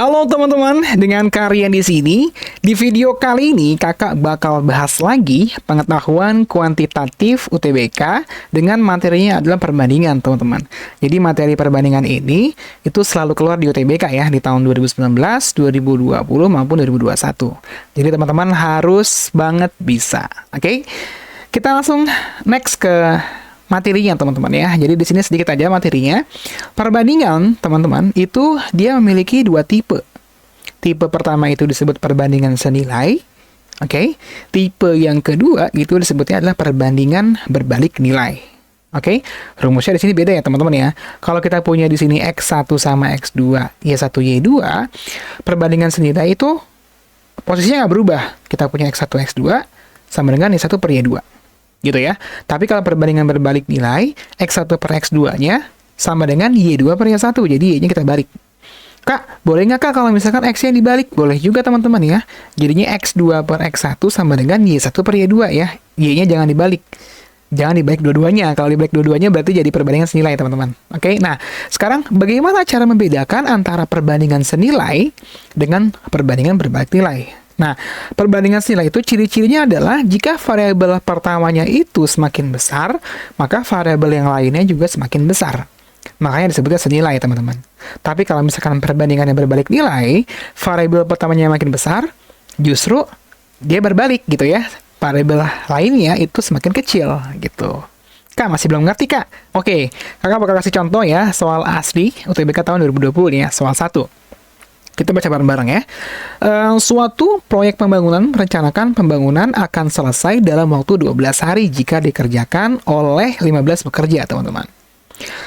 Halo teman-teman, dengan Karian di sini. Di video kali ini kakak bakal bahas lagi pengetahuan kuantitatif UTBK dengan materinya adalah perbandingan, teman-teman. Jadi materi perbandingan ini itu selalu keluar di UTBK ya di tahun 2019, 2020 maupun 2021. Jadi teman-teman harus banget bisa. Oke? Kita langsung next ke materinya teman-teman ya. Jadi di sini sedikit aja materinya. Perbandingan teman-teman itu dia memiliki dua tipe. Tipe pertama itu disebut perbandingan senilai. Oke. Tipe yang kedua itu disebutnya adalah perbandingan berbalik nilai. Oke. Rumusnya di sini beda ya teman-teman ya. Kalau kita punya di sini X1 sama X2, Y1, Y2, perbandingan senilai itu posisinya nggak berubah. Kita punya X1, X2 sama dengan Y1 per Y2. Gitu ya. Tapi kalau perbandingan berbalik nilai, X1 per X2-nya sama dengan Y2 per Y1. Jadi Y-nya kita balik. Kak, boleh nggak Kak kalau misalkan X-nya dibalik? Boleh juga teman-teman ya. Jadinya X2 per X1 sama dengan Y1 per Y2 ya. Y-nya jangan dibalik. Jangan dibalik dua-duanya. Kalau dibalik dua-duanya berarti jadi perbandingan senilai teman-teman. Oke, nah sekarang bagaimana cara membedakan antara perbandingan senilai dengan perbandingan berbalik nilai? Nah, perbandingan senilai itu ciri-cirinya adalah jika variabel pertamanya itu semakin besar, maka variabel yang lainnya juga semakin besar. Makanya disebutnya senilai, teman-teman. Tapi kalau misalkan perbandingan yang berbalik nilai, variabel pertamanya makin besar, justru dia berbalik gitu ya. Variabel lainnya itu semakin kecil gitu. Kak, masih belum ngerti, Kak? Oke, kakak bakal kasih contoh ya, soal asli UTBK tahun 2020 nih ya, soal 1. Kita baca bareng-bareng ya. Suatu proyek pembangunan merencanakan pembangunan akan selesai dalam waktu 12 hari jika dikerjakan oleh 15 pekerja, teman-teman.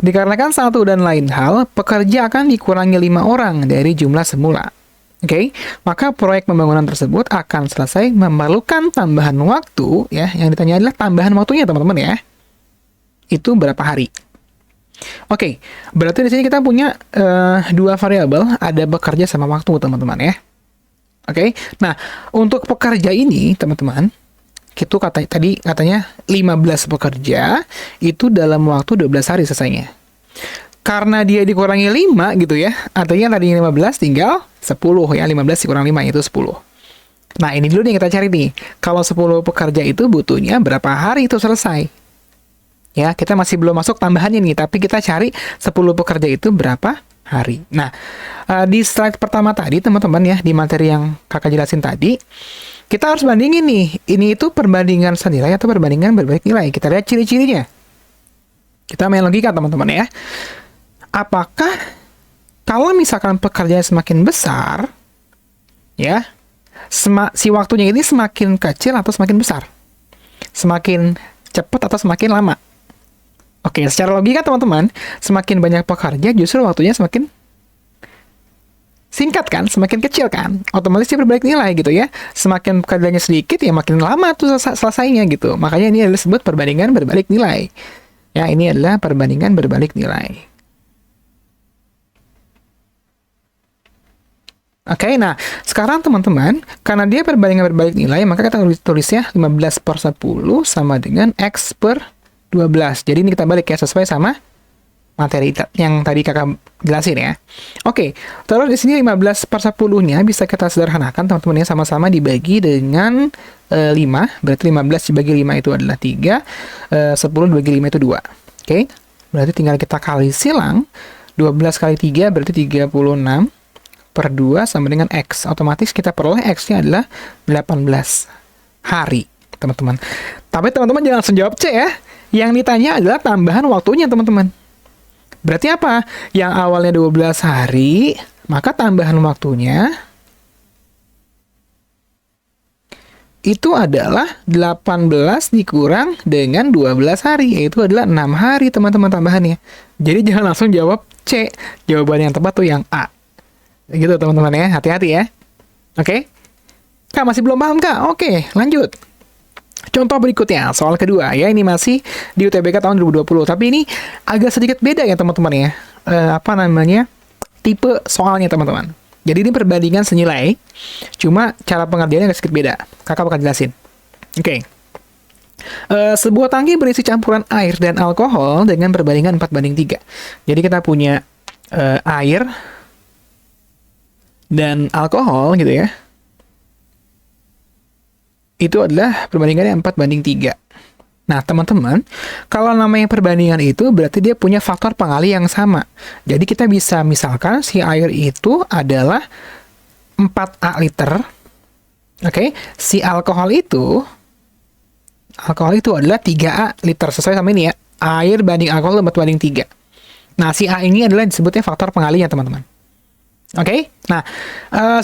Dikarenakan satu dan lain hal, pekerja akan dikurangi 5 orang dari jumlah semula. Oke, maka proyek pembangunan tersebut akan selesai memerlukan tambahan waktu, ya. Yang ditanya adalah tambahan waktunya, teman-teman ya. Itu berapa hari? Oke, berarti di sini kita punya dua variabel, ada bekerja sama waktu, teman-teman ya. Oke, nah untuk pekerja ini, teman-teman, itu tadi katanya 15 pekerja itu dalam waktu 12 hari selesainya. Karena dia dikurangi 5 gitu ya, artinya tadinya 15 tinggal 10 ya, 15 dikurang 5 itu 10. Nah ini dulu nih kita cari nih, kalau 10 pekerja itu butuhnya berapa hari itu selesai? Ya, kita masih belum masuk tambahannya nih, tapi kita cari 10 pekerja itu berapa hari. Nah, di slide pertama tadi, teman-teman ya, di materi yang kakak jelasin tadi, kita harus bandingin nih, ini itu perbandingan senilai atau perbandingan berbalik nilai. Kita lihat ciri-cirinya. Kita main logika, teman-teman ya. Apakah kalau misalkan pekerjaan semakin besar, ya, si waktunya ini semakin kecil atau semakin besar? Semakin cepat atau semakin lama? Oke, secara logika teman-teman, semakin banyak pekerja justru waktunya semakin singkat kan, semakin kecil kan, otomatis dia berbalik nilai gitu ya. Semakin pekerjaannya sedikit ya makin lama tuh selesainya gitu. Makanya ini adalah disebut perbandingan berbalik nilai. Ya, ini adalah perbandingan berbalik nilai. Oke, nah sekarang teman-teman, karena dia perbandingan berbalik nilai, maka kita tulisnya 15 per 10 sama dengan X per 12. Jadi ini kita balik ya sesuai sama materi yang tadi kakak jelasin ya. Oke, terus di sini 15 per 10-nya bisa kita sederhanakan teman-teman ya, sama-sama dibagi dengan 5. Berarti 15 dibagi 5 itu adalah 3. 10 dibagi 5 itu 2. Oke, berarti tinggal kita kali silang. 12 kali 3 berarti 36 per 2 sama dengan X. Otomatis kita peroleh X-nya adalah 18 hari, teman-teman. Tapi teman-teman jangan langsung jawab C ya. Yang ditanya adalah tambahan waktunya, teman-teman. Berarti apa? Yang awalnya 12 hari, maka tambahan waktunya itu adalah 18 dikurang dengan 12 hari, yaitu adalah 6 hari, teman-teman, tambahannya. Jadi jangan langsung jawab C. Jawaban yang tepat tuh yang A. Gitu, teman-teman ya. Hati-hati ya. Oke? Kak, masih belum paham, Kak? Oke, lanjut. Contoh berikutnya, soal kedua ya, ini masih di UTBK tahun 2020, tapi ini agak sedikit beda ya teman-teman ya. Tipe soalnya teman-teman. Jadi ini perbandingan senilai, cuma cara pengerjaannya agak sedikit beda. Kakak bakal jelasin. Oke. Sebuah tangki berisi campuran air dan alkohol dengan perbandingan 4:3. Jadi kita punya air dan alkohol gitu ya, itu adalah perbandingannya 4:3. Nah, teman-teman, kalau namanya perbandingan itu berarti dia punya faktor pengali yang sama. Jadi kita bisa misalkan si air itu adalah 4A liter. Oke, si alkohol itu adalah 3A liter, sesuai sama ini ya. Air banding alkohol 4:3. Nah, si A ini adalah disebutnya faktor pengalinya, teman-teman. Oke, nah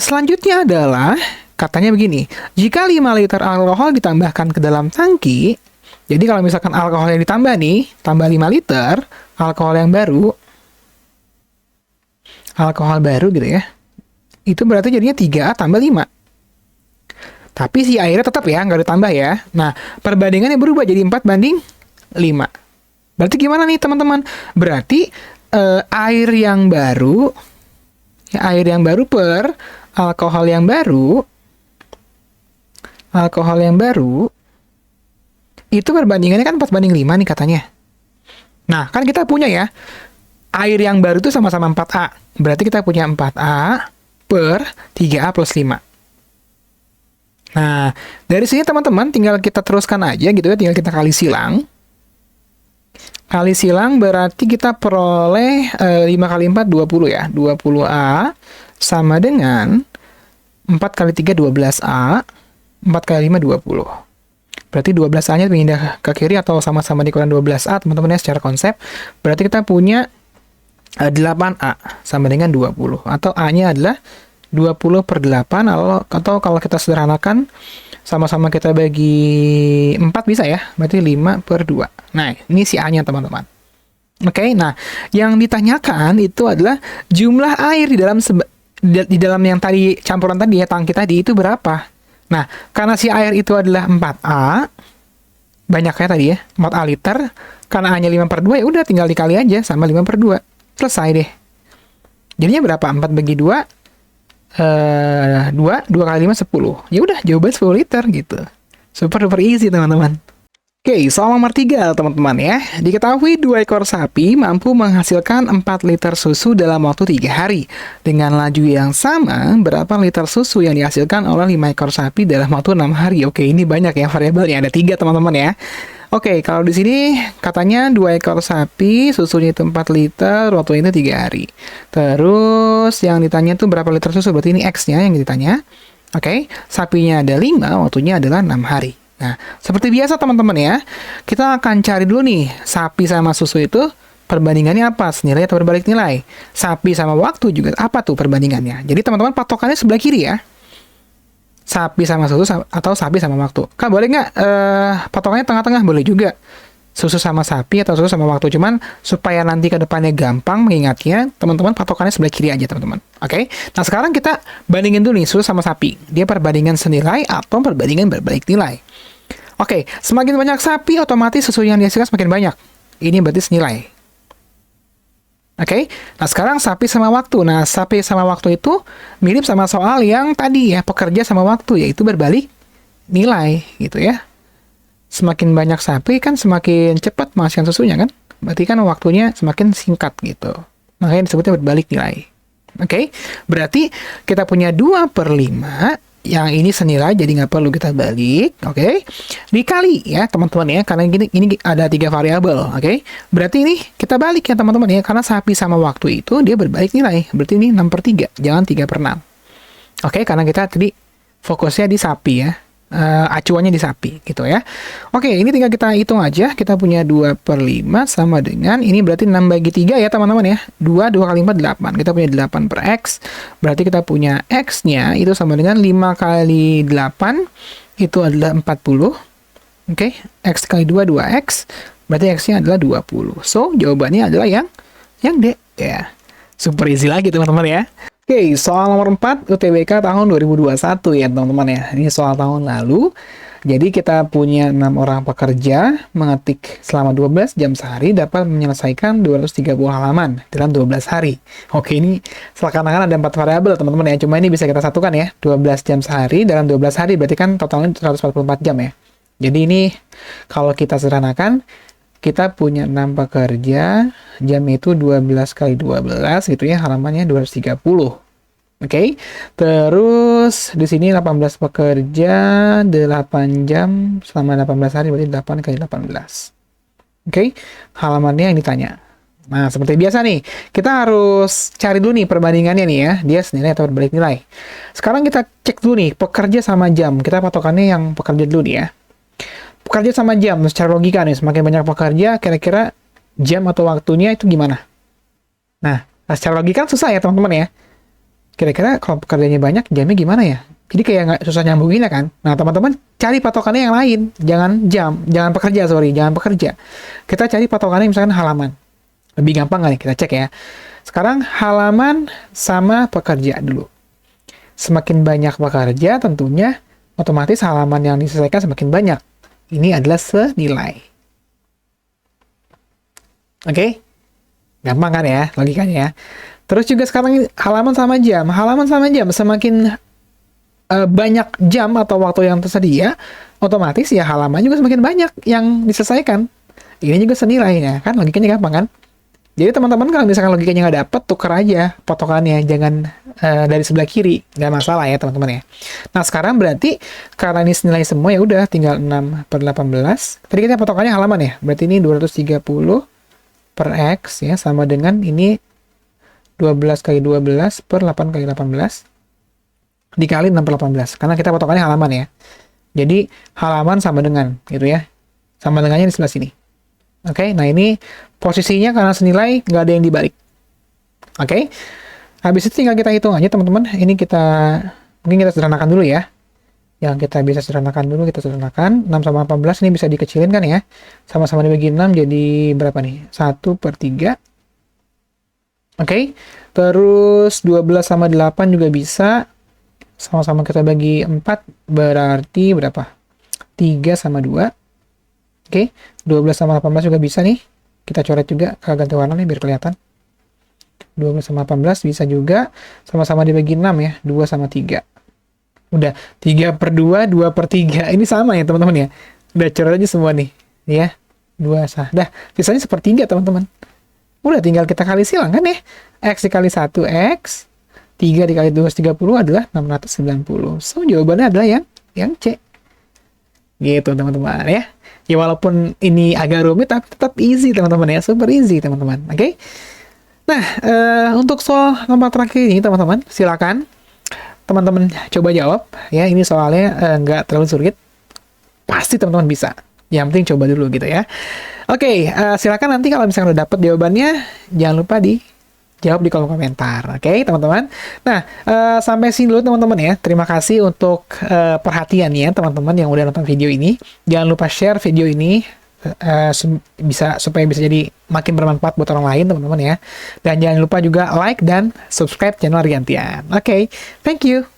selanjutnya adalah katanya begini, jika 5 liter alkohol ditambahkan ke dalam tangki, jadi kalau misalkan alkohol yang ditambah nih, tambah 5 liter, alkohol baru gitu ya, itu berarti jadinya 3A tambah 5. Tapi si airnya tetap ya, nggak ditambah ya. Nah, perbandingannya berubah jadi 4:5. Berarti gimana nih teman-teman? Berarti air yang baru per alkohol yang baru itu perbandingannya kan 4:5 nih katanya. Nah, kan kita punya ya, air yang baru itu sama-sama 4A. Berarti kita punya 4A per 3A plus 5. Nah, dari sini teman-teman tinggal kita teruskan aja gitu ya, tinggal kita kali silang. Kali silang berarti kita peroleh 5 kali 4, 20 ya. 20A sama dengan 4 kali 3, 12A. 4 kali 5, 20. Berarti 12A-nya pindah ke kiri atau sama-sama dikurang 12A, teman-teman ya, secara konsep. Berarti kita punya 8A sama dengan 20. Atau A-nya adalah 20 per 8, atau kalau kita sederhanakan, sama-sama kita bagi 4 bisa ya, berarti 5 per 2. Nah, ini si A-nya teman-teman. Oke, nah, yang ditanyakan itu adalah jumlah air di dalam yang tadi, campuran tadi ya, tangki tadi itu berapa? Nah, karena si air itu adalah 4A, banyaknya tadi ya, 4A liter, karena A-nya 5 per 2, ya udah tinggal dikali aja sama 5 per 2. Selesai deh. Jadinya berapa? 4 bagi 2, 2 kali 5, 10. Ya udah, jawaban 10 liter gitu. Super duper easy, teman-teman. Oke, soal nomor 3, teman-teman ya. Diketahui 2 ekor sapi mampu menghasilkan 4 liter susu dalam waktu 3 hari. Dengan laju yang sama, berapa liter susu yang dihasilkan oleh 5 ekor sapi dalam waktu 6 hari? Oke, ini banyak ya variabelnya. Ada 3, teman-teman ya. Oke, kalau di sini katanya 2 ekor sapi, susunya itu 4 liter, waktunya itu 3 hari. Terus yang ditanya itu berapa liter susu? Berarti ini X-nya yang ditanya. Oke, sapinya ada 5, waktunya adalah 6 hari. Nah, seperti biasa teman-teman ya, kita akan cari dulu nih, sapi sama susu itu perbandingannya apa? Senilai atau berbalik nilai? Sapi sama waktu juga apa tuh perbandingannya? Jadi teman-teman patokannya sebelah kiri ya. Sapi sama susu atau sapi sama waktu. Kak, boleh nggak patokannya tengah-tengah? Boleh juga. Susu sama sapi atau susu sama waktu. Cuman supaya nanti ke depannya gampang mengingatnya, teman-teman patokannya sebelah kiri aja, teman-teman. Oke? Nah, sekarang kita bandingin dulu nih susu sama sapi. Dia perbandingan senilai atau perbandingan berbalik nilai. Oke, semakin banyak sapi, otomatis susu yang dihasilkan semakin banyak. Ini berarti senilai. Oke, nah sekarang sapi sama waktu. Nah, sapi sama waktu itu mirip sama soal yang tadi ya, pekerja sama waktu, yaitu berbalik nilai gitu ya. Semakin banyak sapi kan semakin cepat menghasilkan susunya kan. Berarti kan waktunya semakin singkat gitu. Makanya disebutnya berbalik nilai. Oke, berarti kita punya 2/5. Yang ini senilai, jadi nggak perlu kita balik, oke? Dikali ya, teman-teman ya, karena ini ada 3 variabel, oke? Berarti ini kita balik ya, teman-teman ya, karena sapi sama waktu itu dia berbalik nilai. Berarti ini 6/3, jangan 3/6. Oke, karena kita tadi fokusnya di sapi ya, acuannya di sapi gitu ya. Oke, ini tinggal kita hitung aja, kita punya 2/5 sama dengan, ini berarti 6/3 ya teman-teman ya, 2 kali 4, 8, kita punya 8 per X, berarti kita punya X-nya itu sama dengan 5 kali 8, itu adalah 40, oke, X kali 2, 2X, berarti X-nya adalah 20, so jawabannya adalah yang D ya, super easy lagi teman-teman ya. Oke, soal nomor 4 UTBK tahun 2021 ya teman-teman ya. Ini soal tahun lalu. Jadi kita punya 6 orang pekerja mengetik selama 12 jam sehari dapat menyelesaikan 230 halaman dalam 12 hari. Oke, ini seakan-akan ada 4 variabel teman-teman ya. Cuma ini bisa kita satukan ya. 12 jam sehari dalam 12 hari berarti kan totalnya 144 jam ya. Jadi ini kalau kita sederhanakan, kita punya 6 pekerja, jam itu 12 kali 12 gitu ya, halamannya 230. Oke. Terus di sini 18 pekerja, 8 jam selama 18 hari berarti 8 kali 18. Oke. Halamannya yang ditanya. Nah, seperti biasa nih, kita harus cari dulu nih perbandingannya nih ya, dia senilai atau berbalik nilai. Sekarang kita cek dulu nih, pekerja sama jam. Kita patokannya yang pekerja dulu nih ya. Pekerja sama jam, secara logika nih, semakin banyak pekerja, kira-kira jam atau waktunya itu gimana? Nah, secara logika kan susah ya teman-teman ya. Kira-kira kalau pekerjaannya banyak, jamnya gimana ya? Jadi kayak nggak susah nyambunginnya kan? Nah, teman-teman cari patokannya yang lain. Jangan jam, jangan pekerja, sorry, jangan pekerja. Kita cari patokannya misalkan halaman. Lebih gampang kali kita cek ya. Sekarang halaman sama pekerja dulu. Semakin banyak pekerja, tentunya otomatis halaman yang diselesaikan semakin banyak. Ini adalah senilai. Oke? Gampang kan ya logikanya ya. Terus juga sekarang halaman sama jam. Halaman sama jam semakin banyak jam atau waktu yang tersedia, otomatis ya halaman juga semakin banyak yang diselesaikan. Ini juga senilainya, kan logikanya gampang kan? Jadi teman-teman kalau misalkan logikanya nggak dapet, tuker aja patokannya, jangan dari sebelah kiri, nggak masalah ya teman-teman ya. Nah sekarang berarti karena ini senilai semua ya udah tinggal 6 per 18. Tadi kita patokannya halaman ya, berarti ini 230 per X ya, sama dengan ini 12 kali 12 per 8 kali 18 dikali 6 per 18, karena kita patokannya halaman ya. Jadi halaman sama dengan gitu ya, sama dengannya di sebelah sini. Oke, nah ini posisinya karena senilai nggak ada yang dibalik. Oke, habis itu tinggal kita hitung aja teman-teman. Ini mungkin kita sederhanakan dulu ya. Yang kita bisa sederhanakan dulu, kita sederhanakan. 6 sama 18 ini bisa dikecilin kan ya. Sama-sama dibagi 6 jadi berapa nih? 1 per 3. Oke, terus 12 sama 8 juga bisa. Sama-sama kita bagi 4 berarti berapa? 3 sama 2. Oke, 12 sama 18 juga bisa nih. Kita coret juga, ganti warna nih biar kelihatan. 12 sama 18 bisa juga. Sama-sama dibagi 6 ya, 2 sama 3. Udah, 3 per 2, 2 per 3. Ini sama ya teman-teman ya. Udah coret aja semua nih. Ya, 2 sah. Dah, sisanya sepertiga teman-teman. Udah tinggal kita kali silang kan ya. X dikali 1 X. 3 dikali 230 adalah 690. So, jawabannya adalah yang C. Gitu teman-teman ya. Ya walaupun ini agak rumit tapi tetap easy teman-teman ya, super easy teman-teman. Oke. Nah, untuk soal nomor terakhir ini teman-teman, silakan teman-teman coba jawab ya. Ini soalnya nggak terlalu sulit. Pasti teman-teman bisa. Yang penting coba dulu gitu ya. Oke, silakan nanti kalau misalnya udah dapet jawabannya, jangan lupa jawab di kolom komentar. Oke, teman-teman. Nah, sampai sini dulu teman-teman ya. Terima kasih untuk perhatiannya teman-teman yang udah nonton video ini. Jangan lupa share video ini supaya bisa jadi makin bermanfaat buat orang lain teman-teman ya. Dan jangan lupa juga like dan subscribe channel Argantian. Oke, thank you.